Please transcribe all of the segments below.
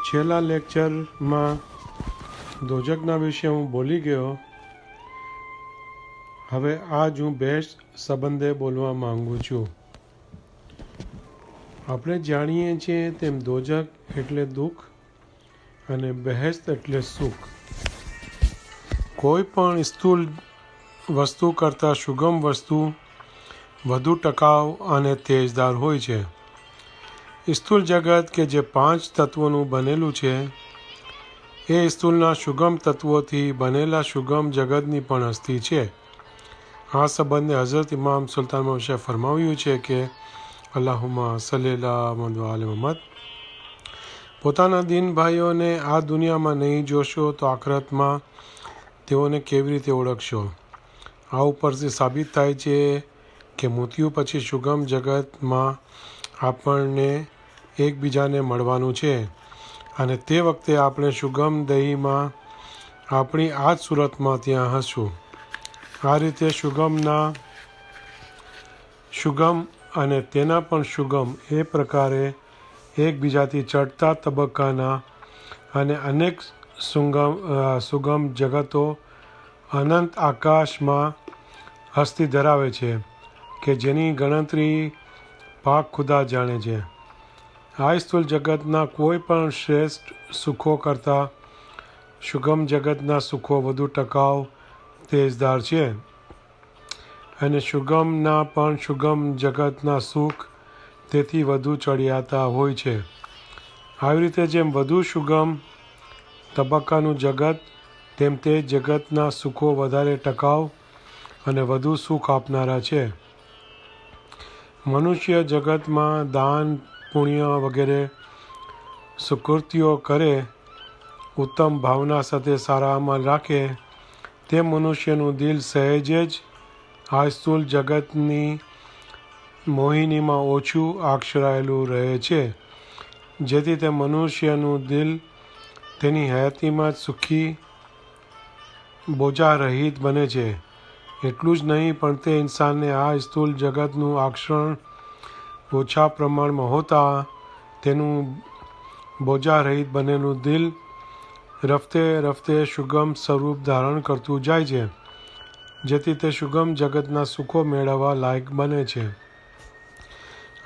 છેલ્લા લેક્ચરમાં દોજકના વિશે હું બોલી ગયો. હવે આજ હું બેસ્ટ સંબંધે બોલવા માંગુ છું. આપણે જાણીએ છીએ તેમ દોજક એટલે દુઃખ અને બહેસ્ત એટલે સુખ. કોઈ પણ સ્થૂળ વસ્તુ કરતાં સુગમ વસ્તુ વધુ ટકાઉ અને તેજદાર હોય છે. સ્થૂળ જગત કે જે 5 તત્વોનું બનેલું છે એ સ્થૂળના સુગમ તત્વોથી બનેલા સુગમ જગતની પણ હસ્તી છે. આ સંબંધે હઝરત ઇમામ સુલતાન મહમદ ફરમાવ્યું છે કે અલ્લાહુમ્મા સલ્લી અલા મુહમ્મદ વ આલે મુહમ્મદ. પોતાના દીન ભાઈઓને આ દુનિયામાં નહીં જોશો તો આખરતમાં તેઓને કેવી રીતે ઓળખશો? આ ઉપરથી સાબિત થાય છે કે મૃત્યુ પછી સુગમ જગતમાં આપણને એકબીજાને મળવાનું છે અને તે વખતે આપણે સુગમ દહીંમાં આપણી આ જ સુરતમાં ત્યાં હશું. આ રીતે સુગમ અને તેના પણ સુગમ એ પ્રકારે એકબીજાથી ચડતા તબક્કાના અને અનેક સુગમ જગતો અનંત આકાશમાં હસ્તી ધરાવે છે કે જેની ગણતરી પાક ખુદા જાણે છે. આ સ્થૂળ જગતના કોઈ પણ શ્રેષ્ઠ સુખો કરતાં સુગમ જગતના સુખો વધુ ટકાઉ તેજદાર છે અને સુગમના પણ સુગમ જગતના સુખ તેથી વધુ ચડિયાતા હોય છે. આવી રીતે જેમ વધુ સુગમ તબક્કાનું જગત તેમ તે જગતના સુખો વધારે ટકાઉ અને વધુ સુખ આપનારા છે. મનુષ્ય જગતમાં દાન પુણ્ય વગેરે સુકૃતિઓ કરે, ઉત્તમ ભાવના સાથે સારા અમલ રાખે, તે મનુષ્યનું દિલ સહેજ જ આ સ્થૂળ જગતની મોહિનીમાં ઓછું આકર્ષાયેલું રહે છે, જેથી તે મનુષ્યનું દિલ તેની હયાતીમાં જ સુખી બોજા રહિત બને છે. એટલું જ નહીં પણ તે ઇન્સાનને આ સ્થૂળ જગતનું આકર્ષણ ઓછા પ્રમાણમાં હોતા તેનું બોજા રહિત બનેલું દિલ રફતે રફતે સુગમ સ્વરૂપ ધારણ કરતું જાય છે, જેથી તે સુગમ જગતના સુખો મેળવવા લાયક બને છે.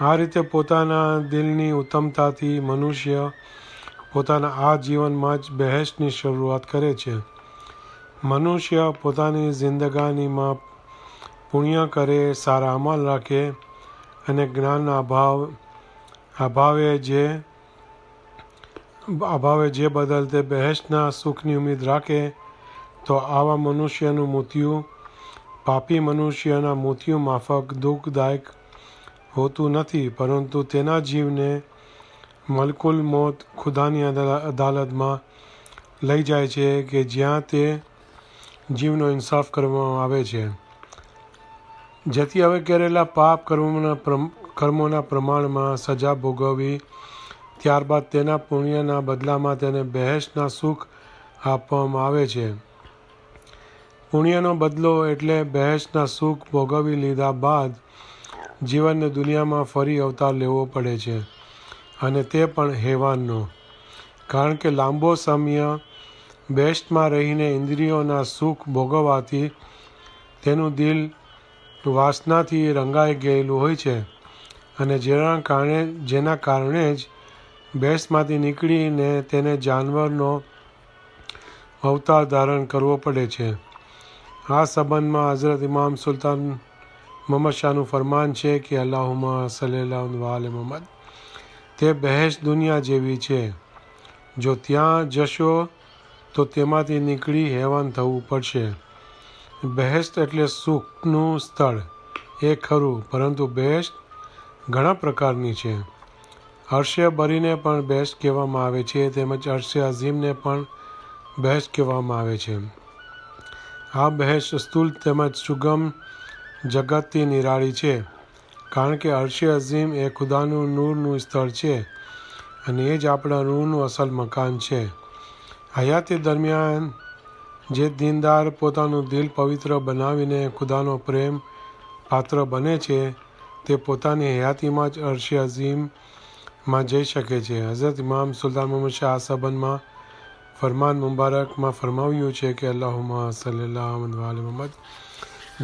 આ રીતે પોતાના દિલની ઉત્તમતાથી મનુષ્ય પોતાના આ જીવનમાં જ બહેશની શરૂઆત કરે છે. મનુષ્ય પોતાની જિંદગાનીમાં પુણ્ય કરે, સારા અમલ રાખે અને જ્ઞાનના અભાવે જે બદલ તે બહેશના સુખની ઉમ્મીદ રાખે તો આવા મનુષ્યનું મૃત્યુ પાપી મનુષ્યના મૃત્યુ માફક દુઃખદાયક હોતું નથી, પરંતુ તેના જીવને મલકુલ મોત ખુદાની અદાલતમાં લઈ જાય છે કે જ્યાં તે જીવનો ઇન્સાફ કરવામાં આવે છે, જેથી હવે કરેલા પાપ કર્મોના પ્રમાણમાં સજા ભોગવવી, ત્યારબાદ તેના પુણ્યના બદલામાં તેને બહેશના સુખ આપવામાં આવે છે. પુણ્યનો બદલો એટલે બહેશના સુખ ભોગવી લીધા બાદ જીવનને દુનિયામાં ફરી અવતાર લેવો પડે છે અને તે પણ હેવાનનો, કારણ કે લાંબો સમય બહેશમાં રહીને ઇન્દ્રિયોના સુખ ભોગવવાથી તેનું દિલ વાસનાથી રંગાઈ ગયેલું હોય છે અને જેના કારણે જ બહેશમાંથી નીકળીને તેને જાનવરનો અવતાર ધારણ કરવો પડે છે. આ સંબંધમાં હઝરત ઇમામ સુલતાન મહમદ શાહનું ફરમાન છે કે અલ્લાહુમ્મા સલ્લી અલા મુહમ્મદ વ આલે મુહમ્મદ. તે બહેશ દુનિયા જેવી છે. જો ત્યાં જશો તો તેમાંથી નીકળી હેવાન થવું પડશે. બહેશ્ત એટલે સુખનું સ્થળ એ ખરું, પરંતુ બહેશ્ત ઘણા પ્રકારની છે. અર્શે બરીને પણ બહેશ્ત કહેવામાં આવે છે, તેમજ અર્શે અઝીમને પણ બહેશ્ત કહેવામાં આવે છે. આ બહેશ્ત સ્થૂળ તેમજ સુગમ જગતથી નિરાળી છે, કારણ કે અર્શે અઝીમ એ ખુદાનું નૂરનું સ્થળ છે અને એ જ આપણા રૂહનું અસલ મકાન છે. હયાતી દરમિયાન જે દીનદાર પોતાનું દિલ પવિત્ર બનાવીને ખુદાનો પ્રેમ પાત્ર બને છે તે પોતાની હયાતીમાં જ અર્શે અઝીમ માં જઈ શકે છે. હઝરત ઇમામ સુલતાન મોહમ્મદ શાહ આ સંબંધમાં ફરમાન મુબારકમાં ફરમાવ્યું છે કે અલ્લાહુમ્મા સલ્લી અલા મુહમ્મદ.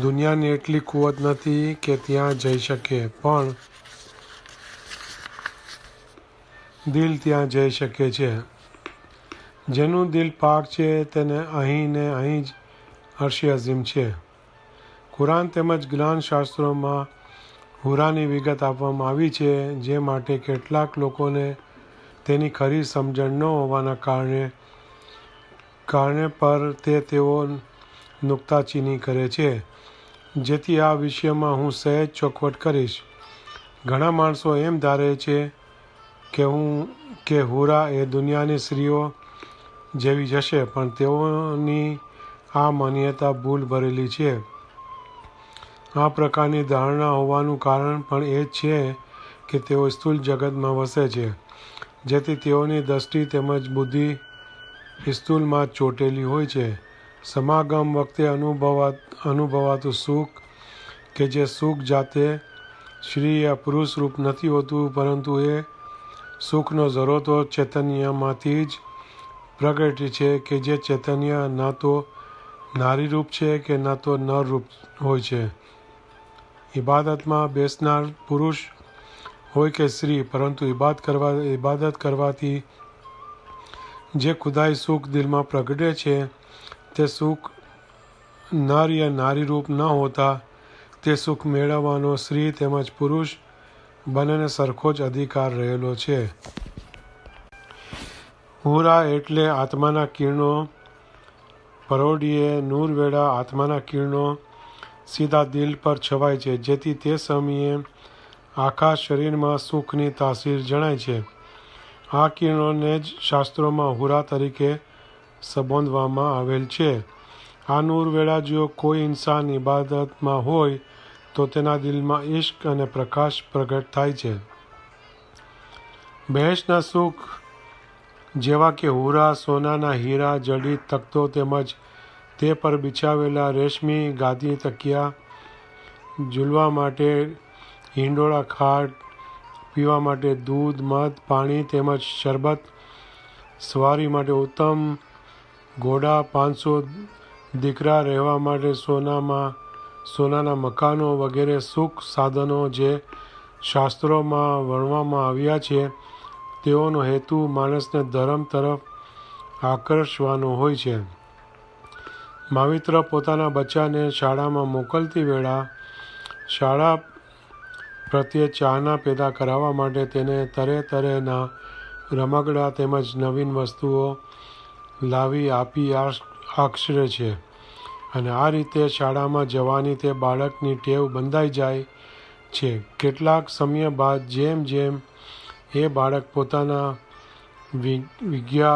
દુનિયાની એટલી કુવત નથી કે ત્યાં જઈ શકે, પણ દિલ ત્યાં જઈ શકે છે. જેનું દિલ પાક છે તેને અહીં ને અહીં જ અર્શ અઝીમ છે. કુરાન તેમજ જ્ઞાન શાસ્ત્રોમાં હુરાની વિગત આપવામાં આવી છે, જે માટે કેટલાક લોકોને તેની ખરી સમજણ ન હોવાના કારણે પર તેઓ નુક્તાચીની કરે છે. જેથી આ વિષયમાં હું સહેજ ચોખવટ કરીશ. ઘણા માણસો એમ ધારે છે કે હુરા એ દુનિયાની સ્ત્રીઓ જેવી જ હશે, પણ તેઓની આ માન્યતા ભૂલ ભરેલી છે. આ પ્રકારની ધારણા હોવાનું કારણ પણ એ છે કે તેઓ સ્થૂળ જગતમાં વસે છે, જેથી તેઓની દ્રષ્ટિ તેમજ બુદ્ધિ સ્થૂળમાં જ ચોંટેલી હોય છે. સમાગમ વખતે અનુભવાતું સુખ કે જે સુખ જાતે સ્ત્રી યા પુરુષ રૂપ નથી હોતું, પરંતુ એ સુખનો ઝરોતો ચૈતન્યમાંથી જ પ્રગટે છે કે જે ચૈતન્ય ન તો નારી રૂપ છે કે ન તો નર રૂપ હોય છે. ઇબાદતમાં બેસનાર પુરુષ હોય કે સ્ત્રી, પરંતુ ઇબાદત કરવાથી જે ખુદાઈ સુખ દિલમાં પ્રગટે છે, તે સુખ નર યા નારી રૂપ ન હોતા. તે સુખ મેળવવાનો સ્ત્રી તેમજ પુરુષ બંનેને સરખો જ અધિકાર રહેલો છે. હુરા એટલે આત્માના કિરણો. પરોઢિયે નૂરવેળા આત્માના કિરણો સીધા દિલ પર છવાય છે, જેથી તે સમયે આખા શરીરમાં સુખની તાસીર જણાય છે. આ કિરણોને જ શાસ્ત્રોમાં હુરા તરીકે સંબોધવામાં આવેલ છે. આ નૂરવેળા જો કોઈ ઇન્સાન ઇબાદતમાં હોય તો તેના દિલમાં ઇશ્ક અને પ્રકાશ પ્રગટ થાય છે. બહેશતના સુખ જેવા કે હુરા, સોનાના હીરા જડિત તખ્તો તેમજ તે પર બિછાવેલા રેશમી ગાદી, તકિયા, ઝૂલવા માટે હિંડોળા ખાટ, પીવા માટે દૂધ, મધ, પાણી તેમજ શરબત, સવારી માટે ઉત્તમ ઘોડા, 500 દીકરા, રહેવા માટે સોનાના મકાનો વગેરે સુખ સાધનો જે શાસ્ત્રોમાં વર્ણવવામાં આવ્યા છે, તેઓનો હેતુ માણસને ધર્મ તરફ આકર્ષવાનો હોય છે. માવિત્ર પોતાના બચ્ચાને શાળામાં મોકલતી વેળા શાળા પ્રત્યે ચાહના પેદા કરાવવા માટે તેને તરેતરેના રમકડાં તેમજ નવીન વસ્તુઓ લાવી આપી આકર્ષે છે, અને આ રીતે શાળામાં જવાની તે બાળકની ટેવ બંધાઈ જાય છે. કેટલાક સમય બાદ જેમ જેમ એ બાળક પોતાના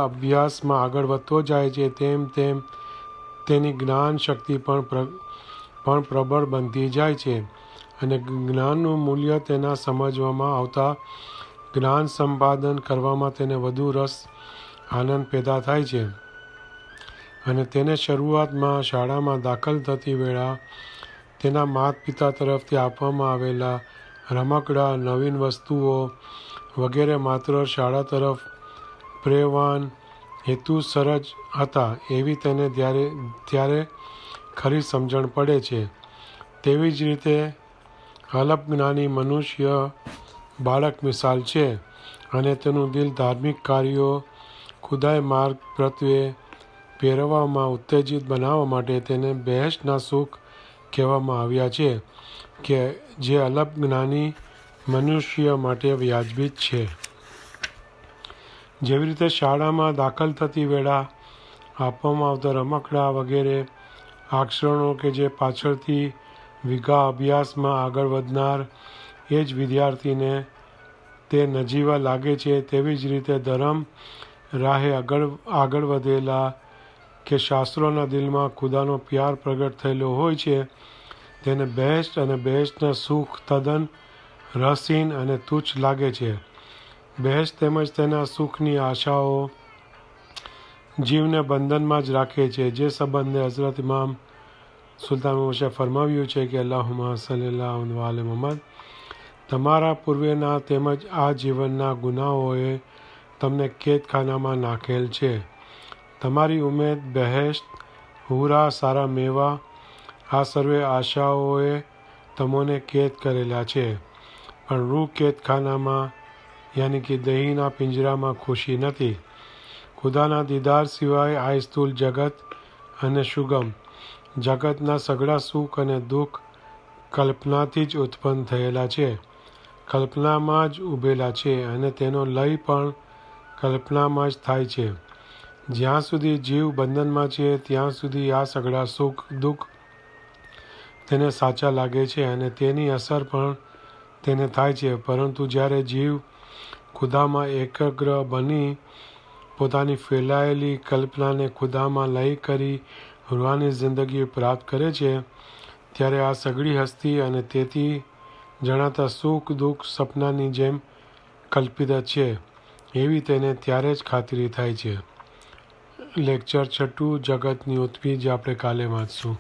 અભ્યાસમાં આગળ વધતો જાય છે, તેમ તેમ તેની જ્ઞાન શક્તિ પણ પ્રબળ બનતી જાય છે, અને જ્ઞાનનું મૂલ્ય તેના સમજવામાં આવતા જ્ઞાન સંપાદન કરવામાં તેને વધુ રસ આનંદ પેદા થાય છે. અને તેને શરૂઆતમાં શાળામાં દાખલ થતી વેળા તેના માતા પિતા તરફથી આપવામાં આવેલા રમકડાં, નવીન વસ્તુઓ વગેરે માત્ર શાળા તરફ પ્રેરવાન હેતુસર જ હતા, એવી તેને ત્યારે ખરી સમજણ પડે છે. તેવી જ રીતે અલ્પજ્ઞાની મનુષ્ય બાળક મિસાલ છે, અને તેનું દિલ ધાર્મિક કાર્યો ખુદાઈ માર્ગ પ્રત્યે પ્રેરવામાં ઉત્તેજિત બનાવવા માટે તેને બહેશતના સુખ કહેવામાં આવ્યા છે, કે જે અલ્પજ્ઞાની મનુષ્ય માટે વ્યાજબી છે. જેવી રીતે શાળામાં દાખલ થતી વેળા આપવામાં આવતા રમકડાં વગેરે આકર્ષણો કે જે પાછળથી વિઘા અભ્યાસમાં આગળ વધનાર એ જ વિદ્યાર્થીને તે નજીવા લાગે છે, તેવી જ રીતે ધર્મ રાહે આગળ વધેલા કે શાસ્ત્રોના દિલમાં ખુદાનો પ્યાર પ્રગટ થયેલો હોય છે, તેને બહેશત અને બહેશતના સુખ તદ્દન રસહીન અને તુચ્છ લાગે છે. બહેશત તેમજ તેના સુખની આશાઓ જીવને બંધનમાં જ રાખે છે, જે સંબંધે હઝરત ઇમામ સુલતાન મોહમ્મદ શાહ ફરમાવ્યું છે કે અલ્લાહુમ્મા સલ્લી અલા મુહમ્મદ. તમારા પૂર્વેના તેમજ આ જીવનના ગુનાઓએ તમને કેદખાનામાં નાખેલ છે. તમારી ઉમેદ, બહેશ્ત, હુરા, સારા મેવા, આ સર્વે આશાઓએ તમોને કેદ કરેલા છે. પણ રૂહ કેદખાનામાં યાની કે દહીંના પિંજરામાં ખુશી નથી. ખુદાના દીદાર સિવાય આ સ્થૂલ જગત અને સુગમ જગતના સઘળા સુખ અને દુઃખ કલ્પનાથી જ ઉત્પન્ન થયેલા છે, કલ્પનામાં જ ઊભેલા છે અને તેનો લય પણ કલ્પનામાં જ થાય છે. જ્યાં સુધી જીવ બંધનમાં છે ત્યાં સુધી આ સઘળા સુખ દુઃખ તેને સાચા લાગે છે અને તેની અસર પણ તેને થાય છે. પરંતુ જ્યારે જીવ ખુદામાં એકાગ્ર બની પોતાની ફેલાયેલી કલ્પનાને ખુદામાં લય કરી રૂહાની જિંદગી પ્રાપ્ત કરે છે, ત્યારે આ સઘળી હસ્તી અને તેથી જણાતા સુખ દુઃખ સપનાની જેમ કલ્પિત છે એવી તેને ત્યારે જ ખાતરી થાય છે. લેક્ચર 6 જગતની ઉત્પત્તિ જે આપણે કાલે વાંચશું.